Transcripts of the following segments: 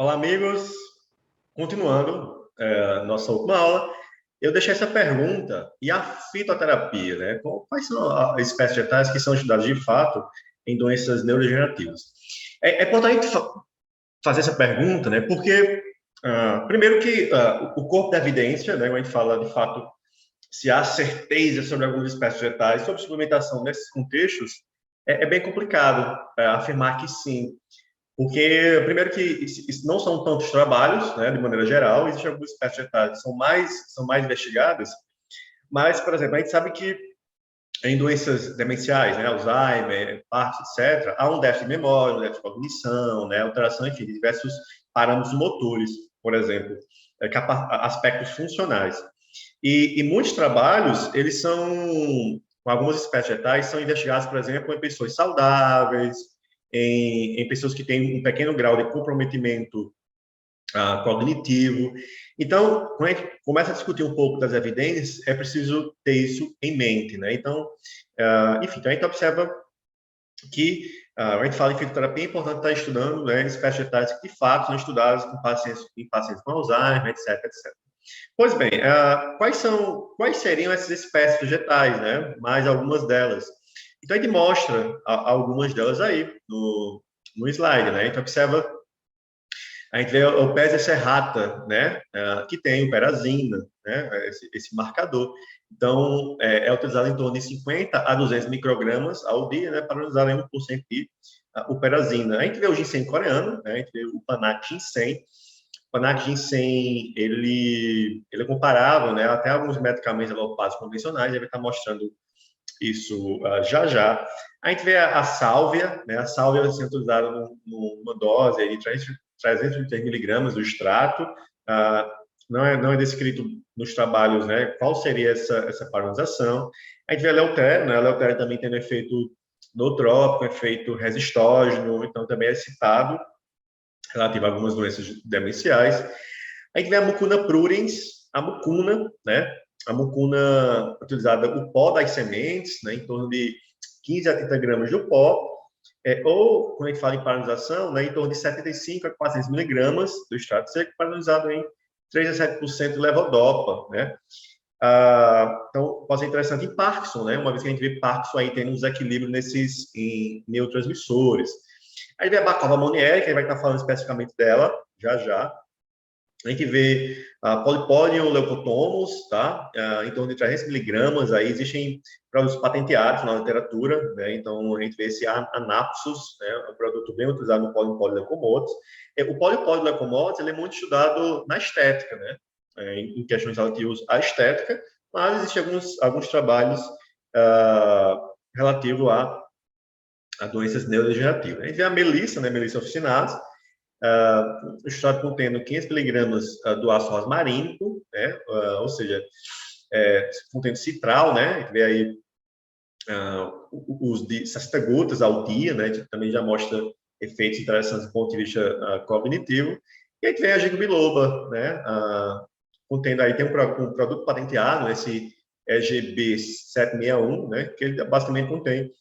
Olá, amigos. Continuando nossa última aula, eu deixei essa pergunta e a fitoterapia, né? Quais são as espécies vegetais que são estudadas de fato em doenças neurodegenerativas? É importante fazer essa pergunta, né? Porque, primeiro que o corpo da evidência, né? Quando a gente fala de fato se há certeza sobre algumas espécies vegetais, sobre suplementação nesses contextos, é bem complicado afirmar que sim. Porque, primeiro que isso não são tantos trabalhos, né, de maneira geral, existem algumas espécies vegetais que são mais investigadas, mas, por exemplo, a gente sabe que em doenças demenciais, né, Alzheimer, Parkinson, etc., há um déficit de memória, um déficit de cognição, né, alteração, enfim, de diversos parâmetros motores, por exemplo, aspectos funcionais. E muitos trabalhos, eles são, com algumas espécies vegetais, são investigados, por exemplo, em pessoas saudáveis, em pessoas que têm um pequeno grau de comprometimento cognitivo. Então, quando a gente começa a discutir um pouco das evidências, é preciso ter isso em mente, né? Então, enfim, então a gente observa que a gente fala em fitoterapia, é importante estar estudando, né, espécies vegetais que de fato são estudadas em pacientes com Alzheimer, etc, etc. Pois bem, quais seriam essas espécies vegetais, né? Mais algumas delas. Então, a gente mostra algumas delas aí no slide, né? A gente observa, a gente vê o Pezia serrata, né? Que tem o perazina, né? Esse marcador. Então, é utilizado em torno de 50 a 200 microgramas ao dia, né? Para usar 1% de uperazina. A gente vê o ginseng coreano, né? A gente vê o Panax ginseng. O Panax ginseng, ele é comparável, né? Até alguns medicamentos alopáticos convencionais, ele vai estar mostrando isso já já. A gente vê a sálvia, né? A sálvia vai ser utilizada numa dose aí de 330 miligramas do extrato. Não é descrito nos trabalhos, né? Qual seria essa padronização. A gente vê a Eleutério, né? A Eleutério também tem um efeito nootrópico, efeito resistógeno, então também é citado relativo a algumas doenças demenciais. A gente vê a mucuna pruriens, a mucuna, né? A mucuna utilizada, o pó das sementes, né? Em torno de 15 a 30 gramas do pó, ou, quando a gente fala em paralisação, né? Em torno de 75 a 400 miligramas do extrato seco, paralisado em 3 a 7% de levodopa, né? Então, pode ser interessante em Parkinson, né? Uma vez que a gente vê Parkinson aí tendo um desequilíbrio nesses neurotransmissores. Aí vem a Bacova Monnier, que vai estar falando especificamente dela, já já. A gente vê Polypodium leucotomus, tá? Em torno de 300 miligramas, aí existem produtos patenteados na literatura, né? Então, a gente vê esse Anapsus, né? Um produto bem utilizado no Polypodium leucomotus. O Polypodium leucomotus, ele é muito estudado na estética, né? Em questões relativas à estética, mas existem alguns trabalhos relativos a doenças neurodegenerativas. A gente vê a Melissa, né? Melissa officinalis, o extrato contendo 500 miligramas do ácido rosmarínico, né? Ou seja, contendo citral, né? A gente vê aí os de 60 gotas ao dia, né? Que também já mostra efeitos interessantes do ponto de vista cognitivo. E a gente vê a ginkgo biloba, né? Contendo aí, tem um produto patenteado, esse EGB 761, né? Que ele basicamente contém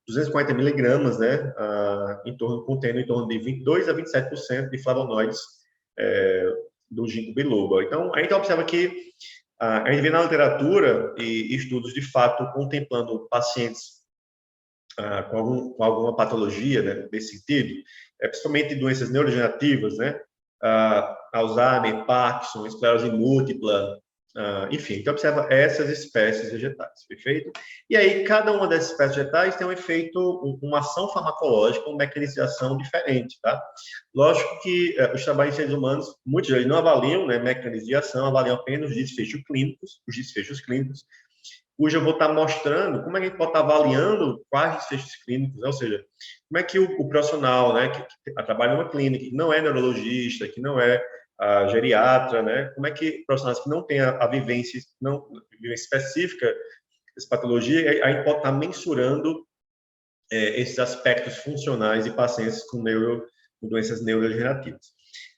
240 miligramas, né, contendo em torno de 22 a 27% de flavonoides do ginkgo biloba. Então, a gente observa que a gente vê na literatura e estudos de fato contemplando pacientes com alguma patologia, né, nesse sentido, principalmente doenças neurodegenerativas, né, Alzheimer, Parkinson, esclerose múltipla, enfim, então observa essas espécies vegetais, perfeito? E aí, cada uma dessas espécies vegetais tem um efeito, uma ação farmacológica, uma mecanização diferente, tá? Lógico que os trabalhos em seres humanos, muitos deles não avaliam, né, mecanismos de ação, avaliam apenas os desfechos clínicos, cujo eu vou estar mostrando como é que a gente pode estar avaliando quais desfechos clínicos, né? Ou seja, como é que o profissional, né, que trabalha numa clínica, que não é neurologista, que não é geriatra, né, como é que profissionais que não têm a vivência, vivência específica dessa patologia, a gente pode estar mensurando esses aspectos funcionais de pacientes com doenças neurodegenerativas.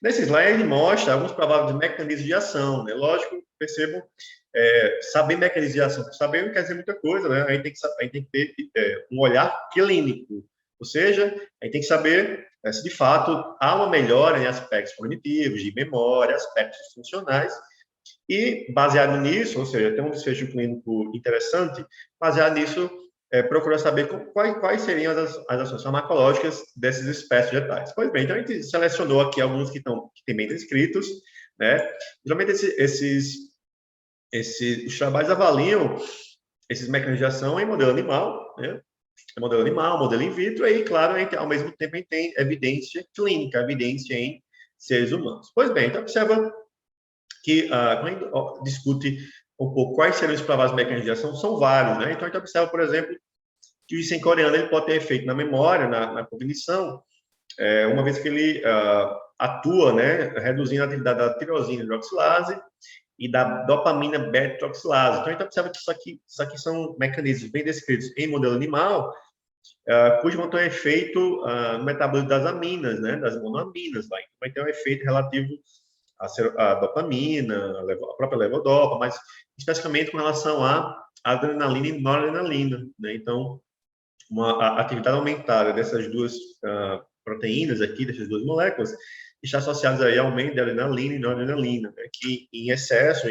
Nesse slide, ele mostra alguns prováveis mecanismos de ação, né? Lógico, percebam, saber mecanismos de ação, saber não quer dizer muita coisa, né? A gente tem que ter um olhar clínico, Ou seja, a gente tem que saber se de fato há uma melhora em aspectos cognitivos, de memória, aspectos funcionais, e baseado nisso, ou seja, tem um desfecho clínico interessante, baseado nisso, procura saber quais seriam as ações farmacológicas dessas espécies vegetais. Pois bem, então a gente selecionou aqui alguns que têm bem descritos, né? Geralmente os trabalhos avaliam esses mecanismos de ação em modelo animal, né? Modelo animal, modelo in vitro, e, claro, ao mesmo tempo a gente tem evidência clínica, evidência em seres humanos. Pois bem, então observa que, quando a gente discute um pouco quais seriam os prováveis mecanismos de ação, são vários, né? Então a gente observa, por exemplo, que o ginseng coreano ele pode ter efeito na memória, na cognição, uma vez que ele atua, né, reduzindo a atividade da tirosina hidroxilase e da dopamina beta-hidroxilase. Então, a gente observa que isso aqui são mecanismos bem descritos em modelo animal, cujo vão ter um efeito no metabolismo das aminas, né, das monoaminas. Vai ter um efeito relativo à dopamina, a própria levodopa, mas especificamente com relação à adrenalina e noradrenalina, né? Então, a atividade aumentada dessas duas proteínas aqui, dessas duas moléculas, está associada aí ao aumento de adrenalina e noradrenalina, né, que em excesso,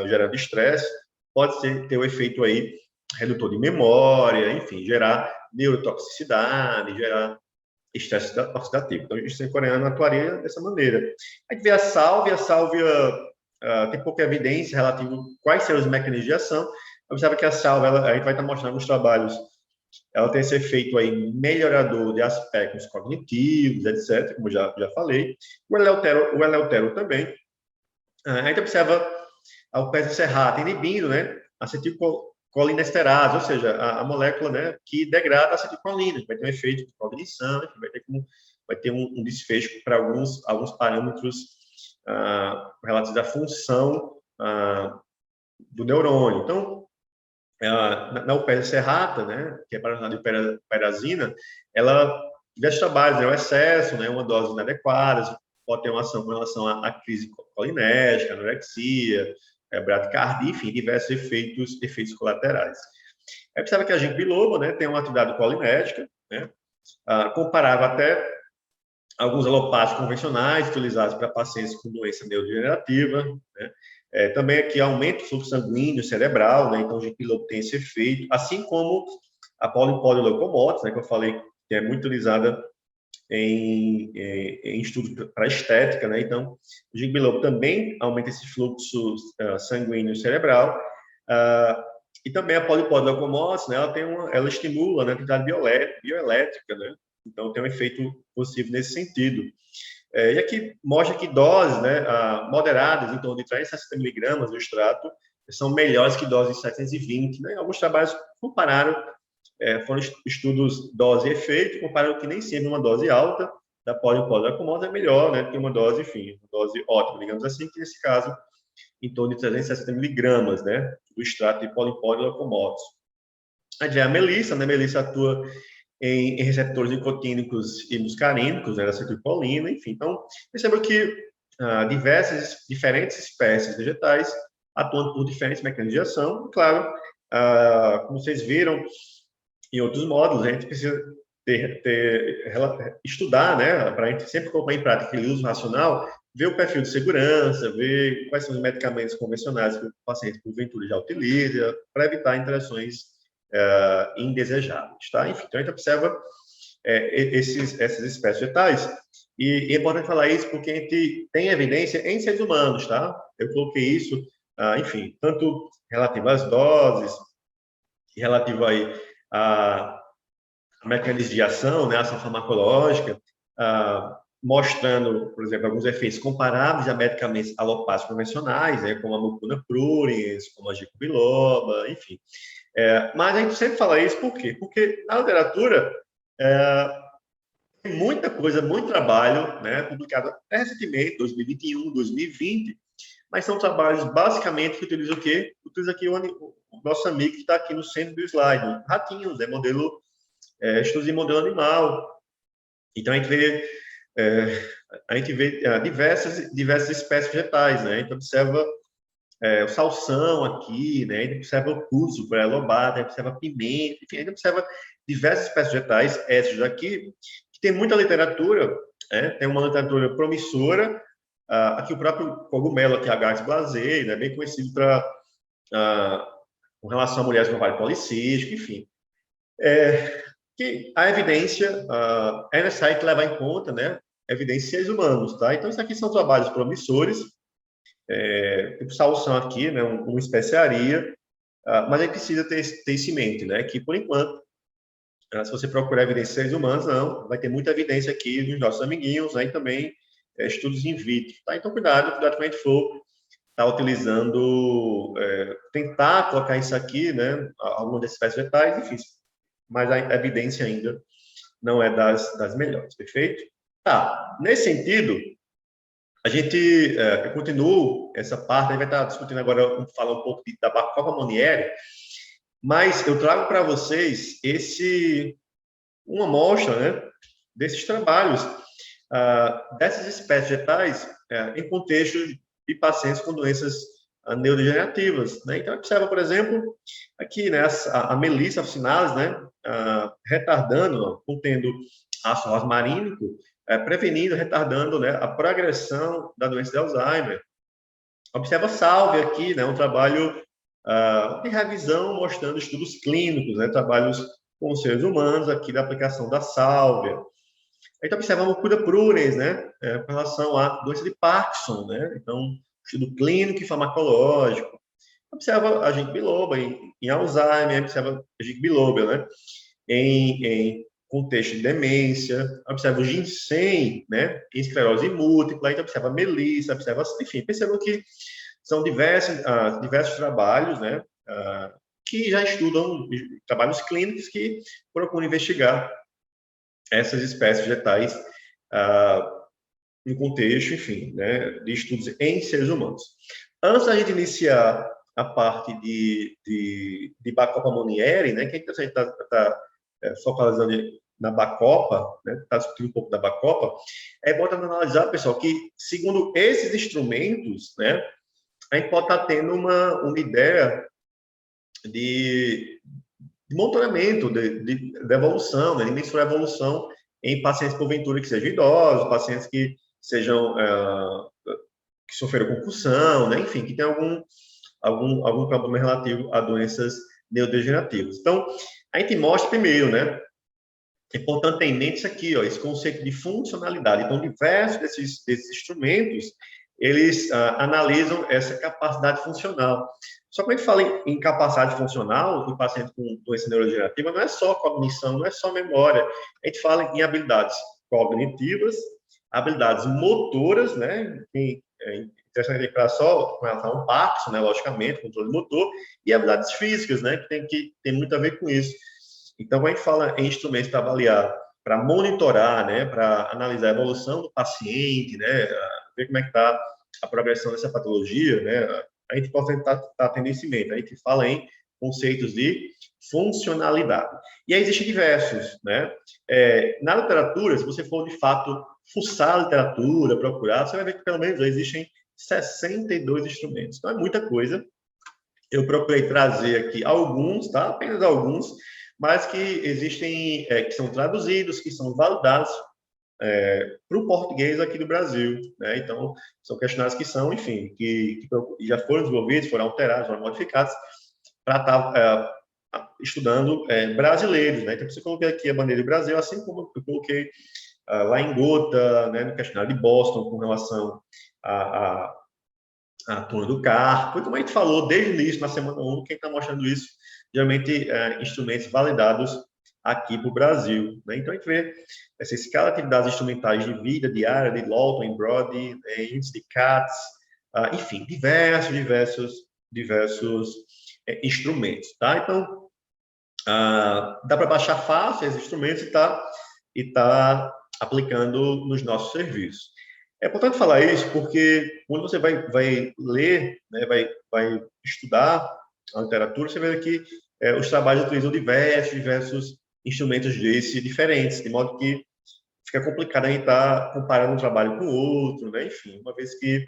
gerando estresse, pode ter o efeito aí redutor de memória, enfim, gerar neurotoxicidade, gerar estresse oxidativo. Então, o ginseng coreano atuaria dessa maneira. A gente vê a sálvia tem pouca evidência relativa a quais serão os mecanismos de ação. Observa que a sálvia, a gente vai estar mostrando nos trabalhos, ela tem esse efeito aí melhorador de aspectos cognitivos, etc., como já falei. O eleutério também. A gente observa o pés serrato inibindo, né, acetilcolinesterase, ou seja, a molécula, né, que degrada a acetilcolina, vai ter um efeito de cognição, vai ter um desfecho para alguns parâmetros relativos à função do neurônio. Então, na UPS serrata, né, que é para de perazina, ela diversos trabalhos, né, o excesso, né, uma dose inadequada, pode ter uma ação com relação à crise colinérgica, anorexia, bradicardia, enfim, diversos efeitos colaterais. É percebe que a ginkgo biloba, né, tem uma atividade colinérgica, né, comparável até alguns alopáticos convencionais utilizados para pacientes com doença neurodegenerativa, né. Também aqui aumenta o fluxo sanguíneo cerebral, né? Então o ginkgo biloba tem esse efeito, assim como a polipodileucomotes, né, que eu falei que é muito utilizada em estudos para estética, né? Então o ginkgo biloba também aumenta esse fluxo sanguíneo cerebral, e também a polipodileucomotes, né, ela estimula, né, a atividade bioelétrica, né? Então tem um efeito possível nesse sentido. E aqui mostra que doses, né, moderadas, em torno de 360 miligramas do extrato, são melhores que doses de 720. Né? Alguns trabalhos compararam, foram estudos dose e efeito, compararam que nem sempre uma dose alta da polipodileucomotes é melhor, né, que uma dose, enfim, uma dose ótima, digamos assim, que nesse caso, em torno de 360 miligramas, né, do extrato de polipodileucomotes. A melissa, né, a melissa atua em receptores nicotínicos e muscarínicos, né, da acetilcolina, enfim. Então, perceba que diferentes espécies vegetais atuam por diferentes mecanismos de ação. Claro, como vocês viram em outros módulos, a gente precisa estudar, né, para a gente sempre colocar em prática aquele uso racional, ver o perfil de segurança, ver quais são os medicamentos convencionais que o paciente, porventura, já utiliza, para evitar interações indesejáveis, tá? Enfim, então a gente observa essas espécies vegetais, e é importante falar isso porque a gente tem evidência em seres humanos, tá? Eu coloquei isso, enfim, tanto relativo às doses, relativo aí a mecanismos de ação, né, ação farmacológica, mostrando, por exemplo, alguns efeitos comparáveis a medicamentos alopáticos convencionais, né, como a mucuna pruriens, como a ginkgo biloba, enfim. Mas a gente sempre fala isso por quê? Porque na literatura tem muita coisa, muito trabalho, né, publicado até recentemente, 2021, 2020, mas são trabalhos basicamente que utilizam o quê? Utiliza aqui o nosso amigo que está aqui no centro do slide, ratinhos, né, estudos em modelo animal. Então a gente vê diversas espécies vegetais, né? A gente observa o salsão aqui, né? A gente observa o cúrcuma, a lobata, a gente observa pimenta, enfim, a gente observa diversas espécies vegetais, essas daqui, que tem muita literatura, né? Tem uma literatura promissora. Aqui o próprio cogumelo, aqui, Agaves blazei, né? Bem conhecido com relação a mulheres com ovário policístico, enfim. Que a evidência é necessário levar em conta, né? Evidências humanos, tá? Então, isso aqui são trabalhos promissores, tipo salsão aqui, né? Uma especiaria, mas aí precisa ter isso em mente, né? Que, por enquanto, se você procurar evidências seres humanos, não, vai ter muita evidência aqui dos nossos amiguinhos, né? E também estudos in vitro, tá? Então, cuidado quando a gente for estar utilizando, tentar colocar isso aqui, né? Algumas dessas espécies vegetais, difícil, mas a evidência ainda não é das melhores, perfeito? Tá, nesse sentido, a gente continua essa parte, a gente vai estar discutindo agora, vamos falar um pouco da Bacopa Monnieri, mas eu trago para vocês uma amostra, né, desses trabalhos, dessas espécies vegetais em contexto de pacientes com doenças neurodegenerativas, né? Então, observa, por exemplo, aqui, né, a Melissa officinalis, né, retardando, contendo ácido rosmarínico, prevenindo, retardando, né, a progressão da doença de Alzheimer. Observa a Salve aqui, né, um trabalho de revisão mostrando estudos clínicos, né, trabalhos com seres humanos aqui da aplicação da sálvia. Aí observamos o Cura Prunens, né, com relação à doença de Parkinson, né, então, estudo clínico e farmacológico. Observa a ginkgo biloba em Alzheimer, observa a ginkgo biloba, né, em contexto de demência, observa o ginseng, né, em esclerose múltipla, então observa a melissa, observa, enfim, percebam que são diversos trabalhos, né, que já estudam trabalhos clínicos que procuram investigar essas espécies vegetais no contexto, enfim, né, de estudos em seres humanos. Antes da gente iniciar a parte de Bacopa Monnieri, né, que a gente está focalizando na Bacopa, né, está discutindo um pouco da Bacopa, é importante analisar, pessoal, que segundo esses instrumentos, né, a gente pode estar tendo uma ideia de monitoramento, de evolução, né, de mensurar a evolução em pacientes, porventura, que sejam idosos, pacientes que sejam que sofreram concussão, né, enfim, que tem algum problema relativo a doenças neurodegenerativas. Então, a gente mostra primeiro, né, é importante ter em mente isso aqui, ó, esse conceito de funcionalidade. Então, diversos desses instrumentos, eles analisam essa capacidade funcional. Só que quando a gente fala em capacidade funcional, em paciente com doença neurodegenerativa, não é só cognição, não é só memória. A gente fala em habilidades cognitivas, habilidades motoras, né? Interessante lembrar só com relação ao Parkinson, né? Logicamente, controle motor, e habilidades físicas, né? Que tem muito a ver com isso. Então, quando a gente fala em instrumentos para avaliar, para monitorar, né? Para analisar a evolução do paciente, né? Ver como é que está a progressão dessa patologia, né? A gente pode estar tendo isso em mente. A gente fala em conceitos de funcionalidade. E aí existem diversos, né? Na literatura, se você for, de fato, fuçar a literatura, procurar, você vai ver que, pelo menos, existem 62 instrumentos. Então, é muita coisa. Eu procurei trazer aqui alguns, tá? Apenas alguns, mas que existem, que são traduzidos, que são validados para o português aqui do Brasil, né? Então, são questionários que são, enfim, que já foram desenvolvidos, foram alterados, foram modificados para estar estudando brasileiros, né? Então, você coloquei aqui a bandeira do Brasil, assim como eu coloquei lá em Gotha, né, no questionário de Boston, com relação à turma do carpo, e como a gente falou desde o início, na semana 1, quem está mostrando isso, geralmente instrumentos validados aqui para o Brasil, né? Então, a gente vê essa escala de atividades instrumentais de vida diária, de Lawton e Brody, índice de Katz, enfim, diversos instrumentos, tá? Então, dá para baixar fácil esses instrumentos e tá aplicando nos nossos serviços. É importante falar isso porque quando você vai ler, né, vai estudar a literatura, você vê que os trabalhos utilizam diversos instrumentos diferentes, de modo que fica complicado a gente estar comparando um trabalho com o outro, né? Enfim, uma vez que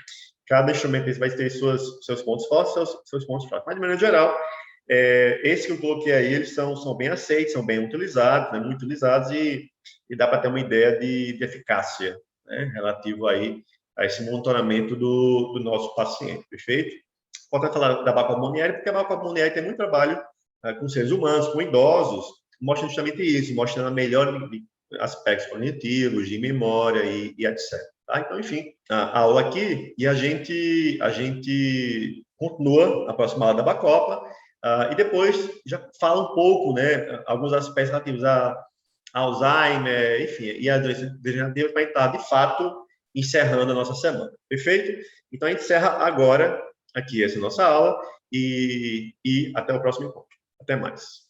cada instrumento desse vai ter seus pontos fortes, seus pontos fracos. Mas, de maneira geral, esse que eu coloquei aí, eles são bem aceitos, são bem utilizados, né, muito utilizados, e dá para ter uma ideia de eficácia, né, relativo aí a esse monitoramento do nosso paciente, perfeito? Importante falar da Bacopulmonare, porque a Bacopulmonare tem muito trabalho com seres humanos, com idosos, mostra justamente isso, mostrando a melhora de aspectos cognitivos, de memória e etc. Tá? Então, enfim, a aula aqui, e a gente continua na próxima aula da Bacopa, e depois já fala um pouco, né, alguns aspectos relativos a Alzheimer, enfim, e a doença degenerativa, para estar, de fato, encerrando a nossa semana. Perfeito? Então, a gente encerra agora aqui essa nossa aula e até o próximo encontro. Até mais.